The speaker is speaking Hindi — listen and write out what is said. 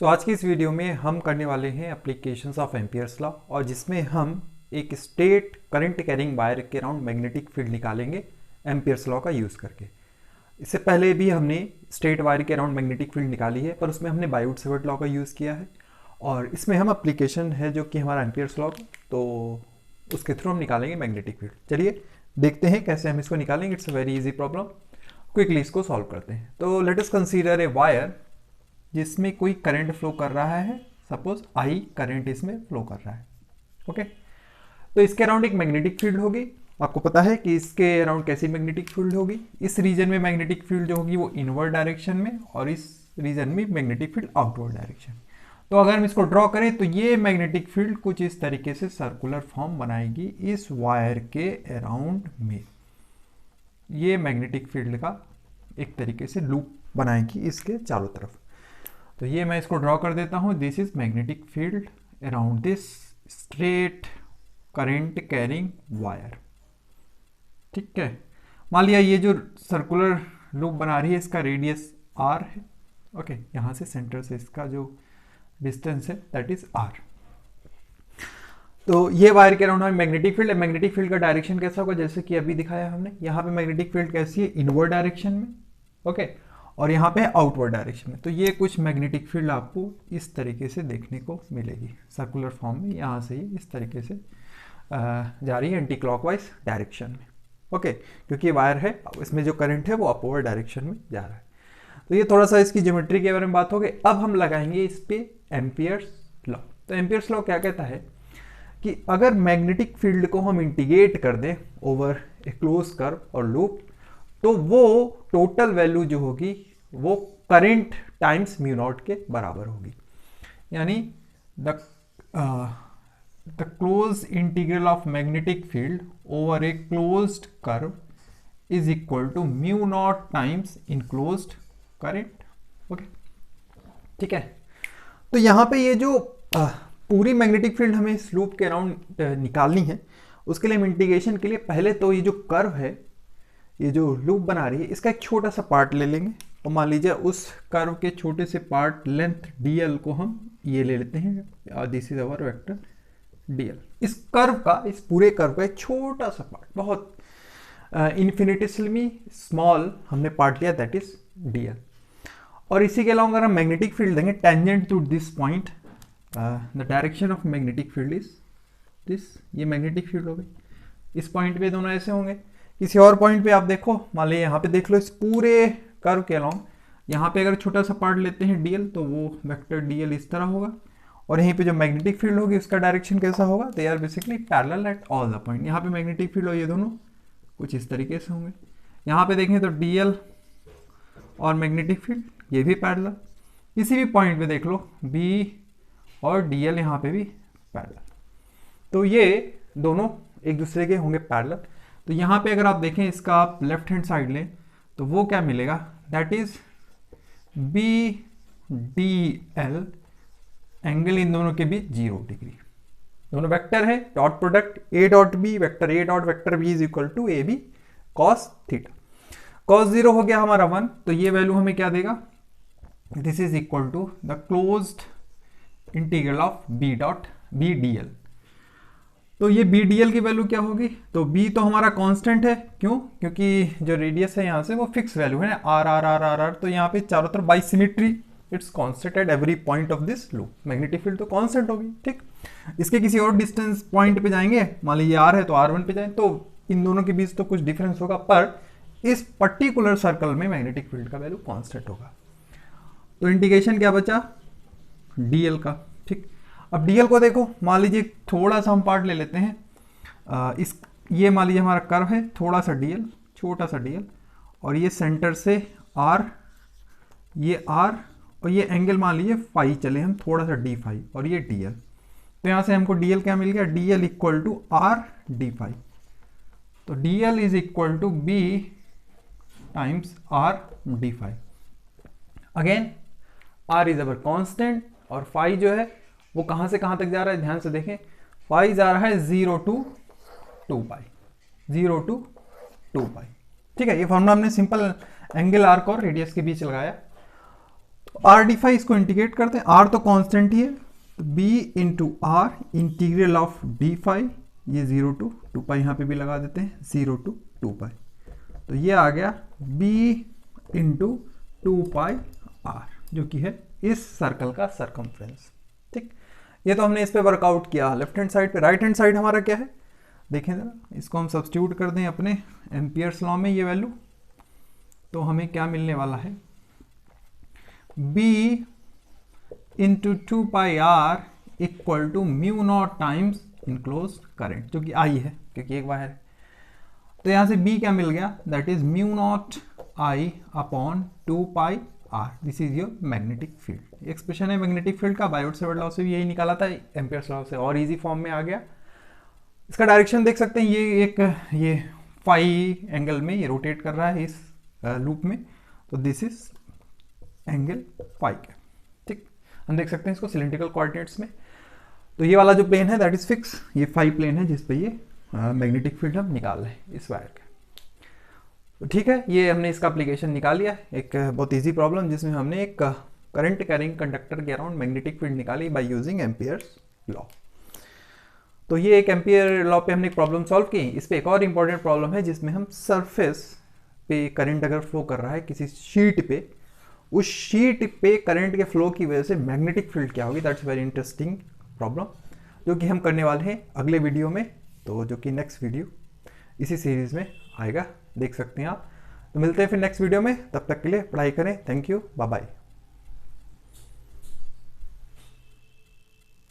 आज की इस वीडियो में हम करने वाले हैं एप्लीकेशंस ऑफ एम्पियर्स लॉ, और जिसमें हम एक स्टेट करंट कैरिंग वायर के अराउंड मैग्नेटिक फील्ड निकालेंगे एम्पियर्स लॉ का यूज़ करके। इससे पहले भी हमने स्टेट वायर के अराउंड मैग्नेटिक फील्ड निकाली है, पर उसमें हमने बायोट-सेवर्ट लॉ का यूज़ किया है, और इसमें हम एप्लीकेशन है जो कि हमारा एम्पियर्स लॉ का, तो उसके थ्रू हम निकालेंगे मैग्नेटिक फील्ड। चलिए देखते हैं कैसे हम इसको निकालेंगे। It's a very easy problem. Quickly इसको सॉल्व करते हैं। तो let us consider a wire जिसमें कोई करंट फ्लो कर रहा है। सपोज आई करंट इसमें फ्लो कर रहा है। ओके, तो इसके अराउंड एक मैग्नेटिक फील्ड होगी। आपको पता है कि इसके अराउंड कैसी मैग्नेटिक फील्ड होगी। इस रीजन में मैग्नेटिक फील्ड जो होगी वो इनवर्ड डायरेक्शन में, और इस रीजन में मैग्नेटिक फील्ड आउटवर्ड डायरेक्शन। तो अगर हम इसको ड्रॉ करें तो ये मैग्नेटिक फील्ड कुछ इस तरीके से सर्कुलर फॉर्म बनाएगी इस वायर के अराउंड में। ये मैग्नेटिक फील्ड का एक तरीके से लूप बनाएगी इसके चारों तरफ। तो ये मैं इसको ड्रॉ कर देता हूँ। This is magnetic field around this straight current carrying wire. ठीक है, मान लिया ये जो सर्कुलर लूप बना रही है इसका रेडियस r है। ओके, यहाँ से सेंटर से इसका जो डिस्टेंस है दैट इज r। तो ये वायर के अराउंड हमें मैग्नेटिक फील्ड है। मैग्नेटिक फील्ड का डायरेक्शन कैसा होगा, जैसे कि अभी दिखाया हमने। यहाँ पे मैग्नेटिक फील्ड कैसी है, इनवर्ड डायरेक्शन में। ओके, और यहाँ पे आउटवर्ड डायरेक्शन में। तो ये कुछ मैग्नेटिक फील्ड आपको इस तरीके से देखने को मिलेगी सर्कुलर फॉर्म में। यहाँ से ये इस तरीके से जा रही है एंटी क्लॉकवाइज डायरेक्शन में। ओके, क्योंकि वायर है, इसमें जो करंट है वो अपवर्ड डायरेक्शन में जा रहा है। तो ये थोड़ा सा इसकी ज्योमेट्री के बारे में बात हो गई। अब हम लगाएंगे इस पे एम्पियर्स लॉ। तो एम्पियर्स लॉ क्या कहता है कि अगर मैग्नेटिक फील्ड को हम इंटीग्रेट कर दें ओवर ए क्लोज कर्व और लूप, तो वो टोटल वैल्यू जो होगी वो करंट टाइम्स म्यू नॉट के बराबर होगी। यानी the close integral of magnetic field over a closed curve is equal to mu naught times enclosed current. Okay, ठीक है। तो यहाँ पे ये जो पूरी मैग्नेटिक फील्ड हमें इस लूप के अराउंड निकालनी है, उसके लिए हम इंटीग्रेशन के लिए पहले तो ये जो कर्व है, ये जो लूप बना रही है, इसका एक छोटा सा पार्ट ले लेंगे। और मान लीजिए उस कर्व के छोटे से पार्ट लेंथ dl को हम ये ले लेते हैं। This is our vector dl। इस कर्व का, इस पूरे कर्व का एक छोटा सा पार्ट, बहुत इन्फिनिटेसिमली स्मॉल हमने पार्ट लिया, दैट इज dl। और इसी के अलावा अगर हम मैग्नेटिक फील्ड देंगे tangent to this point, the direction of magnetic field is this. ये मैग्नेटिक फील्ड हो गई। इस पॉइंट पे दोनों ऐसे होंगे। किसी और पॉइंट पे आप देखो, मान लीजिए यहाँ पे देख लो, इस पूरे कर्व के अलाउंग यहाँ पे अगर छोटा सा पार्ट लेते हैं dl, तो वो वेक्टर dl इस तरह होगा। और यहीं पे जो मैग्नेटिक फील्ड होगी उसका डायरेक्शन कैसा होगा, they are basically parallel at all the point. यहाँ पे मैग्नेटिक फील्ड और ये दोनों कुछ इस तरीके से होंगे। यहाँ पे देखें तो dl और मैग्नेटिक फील्ड ये भी पैरेलल। किसी भी पॉइंट पे देख लो b और dl यहाँ पे भी पैरेलल। तो ये दोनों एक दूसरे के होंगे पैरेलल। तो यहाँ पे अगर आप देखें, इसका आप लेफ्ट हैंड साइड लें तो वो क्या मिलेगा, that is B D L. Angle इन दोनों के बीच 0 डिग्री। दोनों वेक्टर है, dot product A dot B, vector A dot vector B is equal to A B cos theta. Cos 0 हो गया हमारा 1, तो ये वैल्यू हमें क्या देगा, this is equal to the closed integral of B dot B D L. तो ये बी डी एल की वैल्यू क्या होगी, तो बी तो हमारा कांस्टेंट है। क्यों, क्योंकि जो रेडियस है यहाँ से वो फिक्स वैल्यू है, R R R R R. तो यहाँ पे चारों तरफ by symmetry it's constant at every point of this loop. Magnetic field तो कांस्टेंट होगी। ठीक, इसके किसी और डिस्टेंस पॉइंट पे जाएंगे, मान लीजिए आर है तो R1 पे जाए, तो इन दोनों के बीच तो कुछ डिफरेंस होगा, पर इस पर्टिकुलर सर्कल में मैग्नेटिक फील्ड का वैल्यू कांस्टेंट होगा। तो इंटीग्रेशन क्या बचा, dl का। ठीक, अब dl को देखो, मान लीजिए थोड़ा सा हम पार्ट ले लेते हैं। ये मान लीजिए हमारा कर्व है, थोड़ा सा dl, छोटा सा dl, और ये सेंटर से r, ये r, और ये एंगल मान लीजिए फाई चले हम, थोड़ा सा d फाई, और ये dl। तो यहाँ से हमको dl क्या मिल गया, dl equal to r d phi. तो dl is equal to b times r d phi. Again r is our constant, और फाई जो है वो कहाँ से कहाँ तक जा रहा है, ध्यान से देखें। फाई जा रहा है 0 to 2 पाई, 0 to 2 पाई। ठीक है, ये फॉर्मूला हमने सिंपल एंगल आर्क और रेडियस के बीच लगाया। आर डी फाई इसको इंटीग्रेट करते हैं, आर तो कांस्टेंट ही है, तो B into R integral of D phi, ये 0 टू 2 पाई, यहाँ पे भी लगा देते हैं 0 टू 2 पाई, तो ये आ गया b इंटू 2 पाई आर, जो कि है इस सर्कल का सरकमफ्रेंस। ठीक, ये तो हमने इस पे वर्कआउट किया लेफ्ट हैंड साइड पे। राइट हैंड साइड हमारा क्या है, देखें जरा, इसको हम सब्स्टिट्यूट कर दें अपने एम्पियर्स लॉ में ये वैल्यू, तो हमें क्या मिलने वाला है, b into 2 pi R equal to mu naught times enclose current, जो कि आई है क्योंकि एक वायर है। तो यहां से b क्या मिल गया, that is mu naught I upon 2 pi R, this is your magnetic field. Expression है मैग्नेटिक फील्ड का, बायोट-सेवर्ट लॉ से भी यही निकाला था, एम्पियर्स लॉ से और इजी फॉर्म में आ गया। इसका डायरेक्शन देख सकते हैं, ये फाई एंगल में ये रोटेट कर रहा है इस लूप में, तो दिस इज एंगल फाई का। ठीक, हम देख सकते हैं इसको सिलेंड्रिकल कोऑर्डिनेट्स में। तो ये वाला जो प्लेन है दैट इज फिक्स, ये फाई प्लेन है जिस पे ये मैग्नेटिक फील्ड हम निकाल रहे हैं इस वायर का। तो ठीक है, ये हमने इसका एप्लीकेशन निकाल लिया, एक बहुत इजी प्रॉब्लम जिसमें हमने एक करंट कैरिंग कंडक्टर के अराउंड मैग्नेटिक फील्ड निकाली बाय यूजिंग एम्पियर्स लॉ। तो ये एक एम्पियर लॉ पे हमने एक प्रॉब्लम सॉल्व की। इस पे एक और इंपॉर्टेंट प्रॉब्लम है जिसमें हम सरफेस पे करंट अगर फ्लो कर रहा है किसी शीट पे, उस शीट पे करंट के फ्लो की वजह से मैग्नेटिक फील्ड क्या होगी, दैट्स वेरी इंटरेस्टिंग प्रॉब्लम, जो कि हम करने वाले हैं अगले वीडियो में, तो जो कि नेक्स्ट वीडियो इसी सीरीज में आएगा, देख सकते हैं आप। तो मिलते हैं फिर नेक्स्ट वीडियो में, तब तक के लिए पढ़ाई करें। Thank you, bye bye.